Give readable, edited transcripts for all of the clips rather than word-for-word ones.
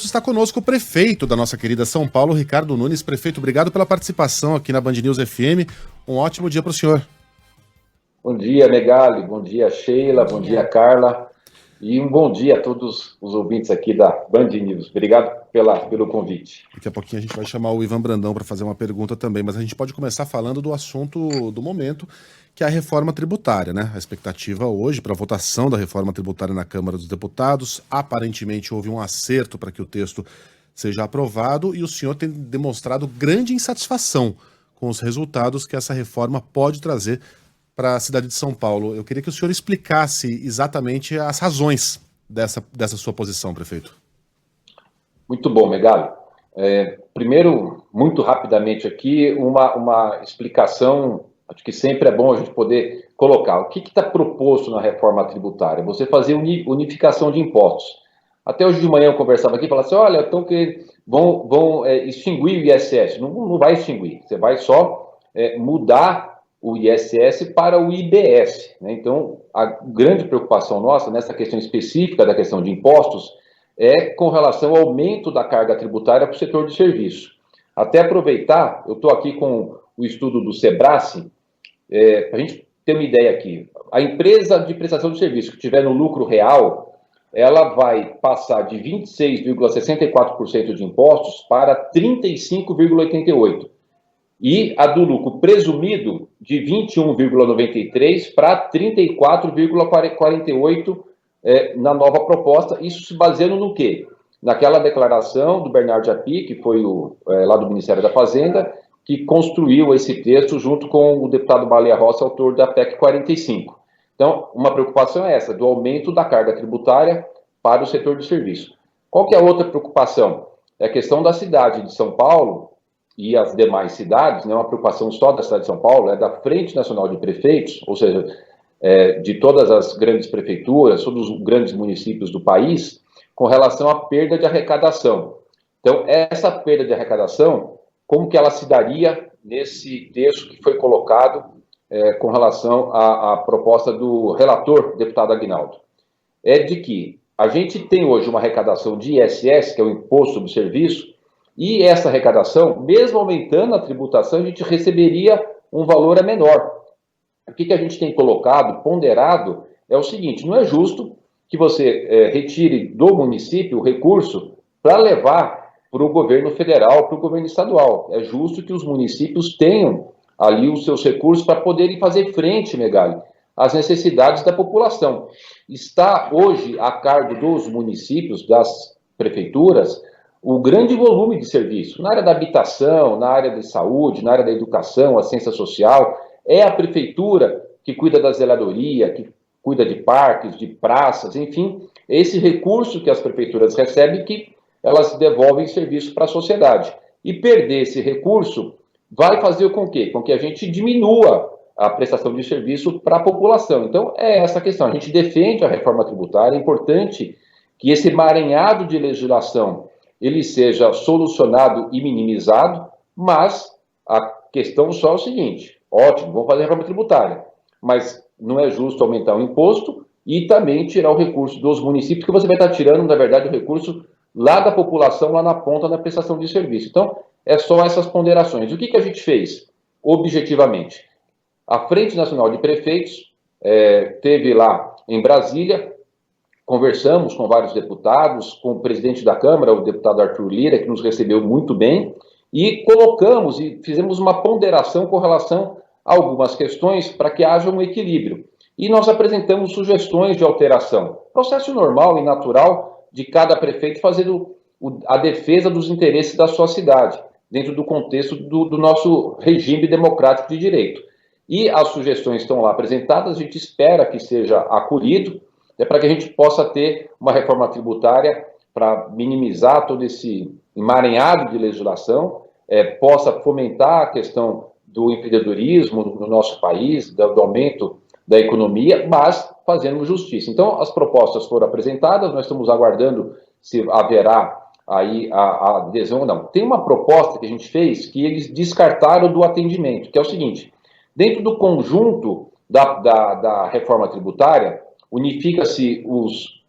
está conosco o prefeito da nossa querida São Paulo, Ricardo Nunes. Prefeito, obrigado pela participação aqui na Band News FM. Um ótimo dia para o senhor. Bom dia, Megali. Bom dia, Sheila. Bom dia, Carla. E um bom dia a todos os ouvintes aqui da Band News. Obrigado pelo convite. Daqui a pouquinho a gente vai chamar o Ivan Brandão para fazer uma pergunta também, mas a gente pode começar falando do assunto do momento, que é a reforma tributária, né? A expectativa hoje para a votação da reforma tributária na Câmara dos Deputados. Aparentemente houve um acerto para que o texto seja aprovado e o senhor tem demonstrado grande insatisfação com os resultados que essa reforma pode trazer para a cidade de São Paulo. Eu queria que o senhor explicasse exatamente as razões dessa sua posição, prefeito. Muito bom, Megali. Primeiro, muito rapidamente aqui, uma explicação, acho que sempre é bom a gente poder colocar. O que está proposto na reforma tributária? Você fazer unificação de impostos. Até hoje de manhã eu conversava aqui e falava assim, olha, então que vão extinguir o ISS. Não vai extinguir, você vai só mudar o ISS para o IBS, né? Então, a grande preocupação nossa nessa questão específica da questão de impostos é com relação ao aumento da carga tributária para o setor de serviço. Até aproveitar, eu estou aqui com o estudo do Sebrae, para a gente ter uma ideia aqui. A empresa de prestação de serviço que tiver no lucro real, ela vai passar de 26,64% de impostos para 35,88%. E a do lucro presumido de 21,93 para 34,48 na nova proposta. Isso se baseando no quê? Naquela declaração do Bernardo Japy, que foi lá do Ministério da Fazenda, que construiu esse texto junto com o deputado Baleia Rossi, autor da PEC 45. Então, uma preocupação é essa, do aumento da carga tributária para o setor de serviço. Qual que é a outra preocupação? É a questão da cidade de São Paulo e as demais cidades, não é uma preocupação só da cidade de São Paulo, é da Frente Nacional de Prefeitos, ou seja, de todas as grandes prefeituras, todos os grandes municípios do país, com relação à perda de arrecadação. Então, essa perda de arrecadação, como que ela se daria nesse texto que foi colocado com relação à proposta do relator, deputado Aguinaldo? É de que a gente tem hoje uma arrecadação de ISS, que é o Imposto sobre Serviço, e essa arrecadação, mesmo aumentando a tributação, a gente receberia um valor menor. O que a gente tem colocado, ponderado, é o seguinte, não é justo que você retire do município o recurso para levar para o governo federal, para o governo estadual. É justo que os municípios tenham ali os seus recursos para poderem fazer frente, Megali, às necessidades da população. Está hoje a cargo dos municípios, das prefeituras, o grande volume de serviço, na área da habitação, na área de saúde, na área da educação, assistência social, é a prefeitura que cuida da zeladoria, que cuida de parques, de praças, enfim, esse recurso que as prefeituras recebem que elas devolvem serviço para a sociedade. E perder esse recurso vai fazer com quê? Com que a gente diminua a prestação de serviço para a população. Então, é essa a questão. A gente defende a reforma tributária, é importante que esse emaranhado de legislação ele seja solucionado e minimizado, mas a questão só é o seguinte, ótimo, vamos fazer a reforma tributária, mas não é justo aumentar o imposto e também tirar o recurso dos municípios, que você vai estar tirando, na verdade, o recurso lá da população, lá na ponta, na prestação de serviço. Então, é só essas ponderações. O que a gente fez, objetivamente? A Frente Nacional de Prefeitos teve lá em Brasília, conversamos com vários deputados, com o presidente da Câmara, o deputado Arthur Lira, que nos recebeu muito bem, e colocamos e fizemos uma ponderação com relação a algumas questões para que haja um equilíbrio. E nós apresentamos sugestões de alteração. Processo normal e natural de cada prefeito fazendo a defesa dos interesses da sua cidade, dentro do contexto do nosso regime democrático de direito. E as sugestões estão lá apresentadas, a gente espera que seja acolhido, para que a gente possa ter uma reforma tributária para minimizar todo esse emaranhado de legislação, possa fomentar a questão do empreendedorismo no nosso país, do aumento da economia, mas fazendo justiça. Então, as propostas foram apresentadas, nós estamos aguardando se haverá aí a adesão ou não. Tem uma proposta que a gente fez que eles descartaram do atendimento, que é o seguinte, dentro do conjunto da reforma tributária, unifica-se os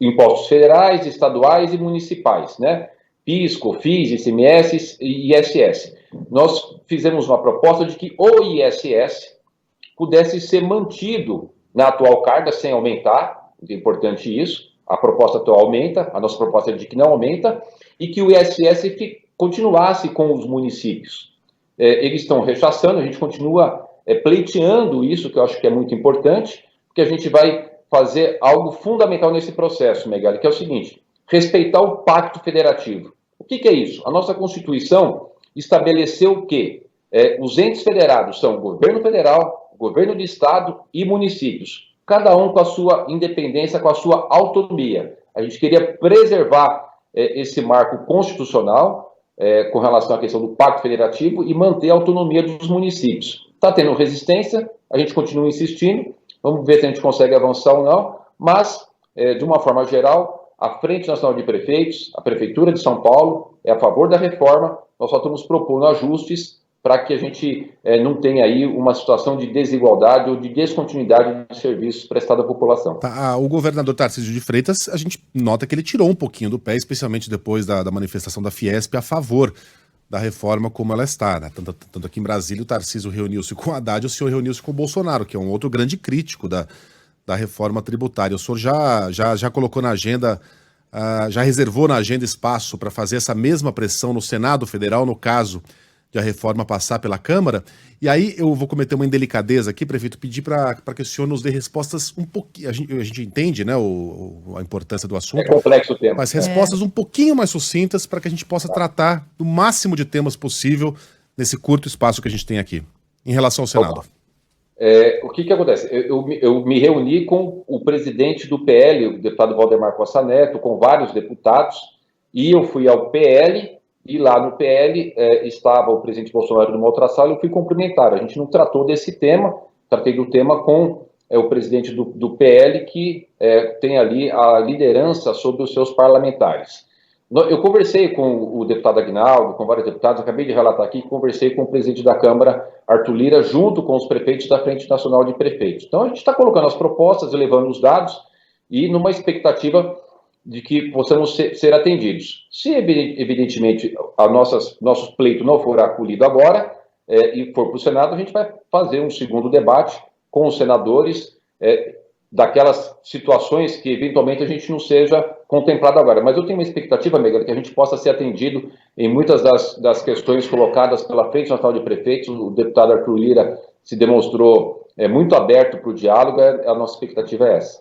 impostos federais, estaduais e municipais, né? PIS, COFINS, ICMS e ISS. Nós fizemos uma proposta de que o ISS pudesse ser mantido na atual carga sem aumentar, é importante isso, a proposta atual aumenta, a nossa proposta é de que não aumenta, e que o ISS continuasse com os municípios. Eles estão rechaçando, a gente continua pleiteando isso, que eu acho que é muito importante, porque a gente vai fazer algo fundamental nesse processo, Megali, que é o seguinte: respeitar o pacto federativo. O que é isso? A nossa Constituição estabeleceu que os entes federados são o governo federal, o governo do estado e municípios, cada um com a sua independência, com a sua autonomia. A gente queria preservar esse marco constitucional com relação à questão do pacto federativo e manter a autonomia dos municípios. Está tendo resistência, a gente continua insistindo, vamos ver se a gente consegue avançar ou não, mas, de uma forma geral, a Frente Nacional de Prefeitos, a Prefeitura de São Paulo, é a favor da reforma, nós só estamos propondo ajustes para que a gente não tenha aí uma situação de desigualdade ou de descontinuidade de serviços prestados à população. O governador Tarcísio de Freitas, a gente nota que ele tirou um pouquinho do pé, especialmente depois da manifestação da Fiesp a favor da reforma como ela está, né? Tanto aqui em Brasília, o Tarcísio reuniu-se com o Haddad e o senhor reuniu-se com o Bolsonaro, que é um outro grande crítico da reforma tributária. O senhor já colocou na agenda, já reservou na agenda espaço para fazer essa mesma pressão no Senado Federal, no caso de a reforma passar pela Câmara? E aí eu vou cometer uma indelicadeza aqui, prefeito, pedir para que o senhor nos dê respostas um pouquinho, a gente entende, né, a importância do assunto. É complexo o tema. Mas respostas um pouquinho mais sucintas para que a gente possa tratar do máximo de temas possível nesse curto espaço que a gente tem aqui, em relação ao Senado. O que acontece? Eu me reuni com o presidente do PL, o deputado Valdemar Costa Neto, com vários deputados, e eu fui ao PL, e lá no PL estava o presidente Bolsonaro numa outra sala, eu fui cumprimentar. A gente não tratou desse tema, tratei do tema com o presidente do PL, que tem ali a liderança sobre os seus parlamentares. Eu conversei com o deputado Aguinaldo, com vários deputados, acabei de relatar aqui que conversei com o presidente da Câmara, Arthur Lira, junto com os prefeitos da Frente Nacional de Prefeitos. Então, a gente está colocando as propostas, elevando os dados e numa expectativa de que possamos ser atendidos. Se, evidentemente, nosso pleito não for acolhido agora e for para o Senado, a gente vai fazer um segundo debate com os senadores daquelas situações que, eventualmente, a gente não seja contemplado agora. Mas eu tenho uma expectativa, Megali, que a gente possa ser atendido em muitas das questões colocadas pela Frente Nacional de Prefeitos. O deputado Arthur Lira se demonstrou muito aberto para o diálogo, a nossa expectativa é essa.